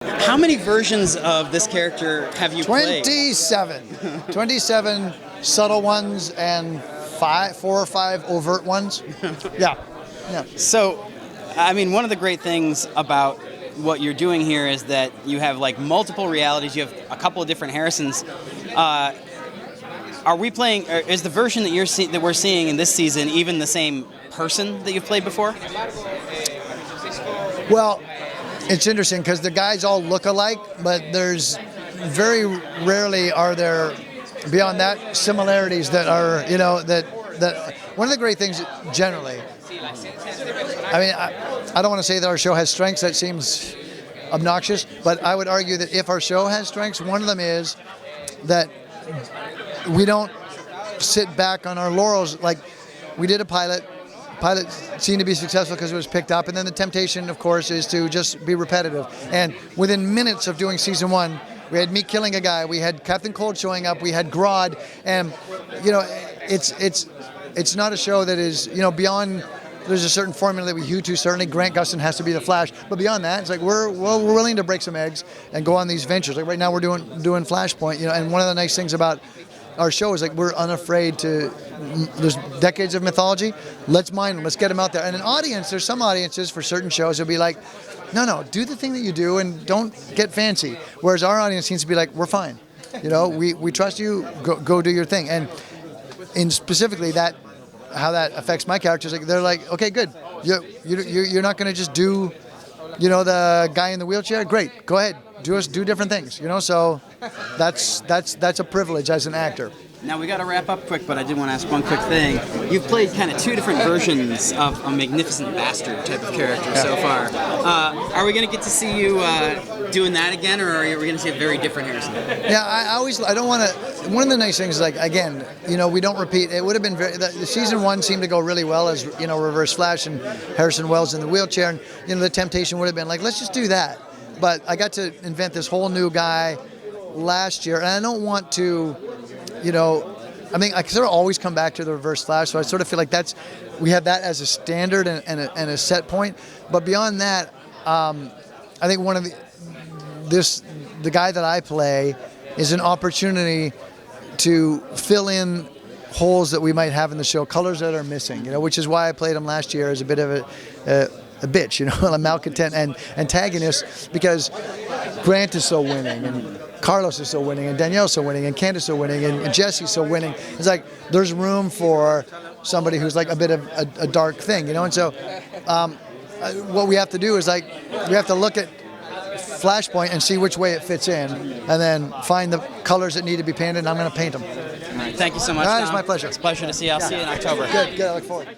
How many versions of this character have you played? 27. 27 subtle ones and 4 or 5 overt ones. Yeah. So, I mean, one of the great things about what you're doing here is that you have like multiple realities. You have a couple of different Harrisons. Are we playing? Is the version that we're seeing in this season even the same person that you've played before? Well, it's interesting because the guys all look alike, but there's very rarely are there beyond that similarities that are, that one of the great things generally, I mean, I don't want to say that our show has strengths. That seems obnoxious, but I would argue that if our show has strengths, one of them is that we don't sit back on our laurels. Like, we did a pilot. Pilot seemed to be successful because it was picked up, and then the temptation, of course, is to just be repetitive. And within minutes of doing season 1, we had me killing a guy, we had Captain Cold showing up, we had Grodd, and it's not a show that is beyond. There's a certain formula that we hew to. Certainly, Grant Gustin has to be the Flash, but beyond that, it's like we're willing to break some eggs and go on these ventures. Like right now, we're doing Flashpoint, and one of the nice things about our show is like we're unafraid to. There's decades of mythology. Let's mine them. Let's get them out there. And an audience, there's some audiences for certain shows who'll be like, no, do the thing that you do and don't get fancy. Whereas our audience seems to be like, we're fine. We trust you. Go do your thing. And in specifically that, how that affects my characters, like they're like, okay, good. You're not going to just do, the guy in the wheelchair. Great, go ahead. Do different things. So that's a privilege as an actor. Now we got to wrap up quick, but I did want to ask one quick thing. You've played kind of 2 different versions of a magnificent bastard type of character so far. Are we going to get to see you doing that again, or are we going to see a very different Harrison? Yeah, I don't want to. One of the nice things is like again, we don't repeat. It would have been the season 1 seemed to go really well as Reverse Flash and Harrison Wells in the wheelchair, and the temptation would have been like, let's just do that. But I got to invent this whole new guy last year, and I don't want to. I sort of always come back to the Reverse Flash, so I sort of feel like we have that as a standard and a set point. But beyond that, I think one of the guy that I play is an opportunity to fill in holes that we might have in the show, colors that are missing. Which is why I played him last year as a bit of a bitch, a malcontent and antagonist, because Grant is so winning and Carlos is so winning and Danielle's so winning and Candace so winning and Jesse's so winning. It's like there's room for somebody who's like a bit of a dark thing, and so what we have to do is like we have to look at Flashpoint and see which way it fits in, and then find the colors that need to be painted, and I'm going to paint them. All right, thank you so much, All right, Tom. it's my pleasure. It's a pleasure to see you. I'll see you in October. Good, I look forward.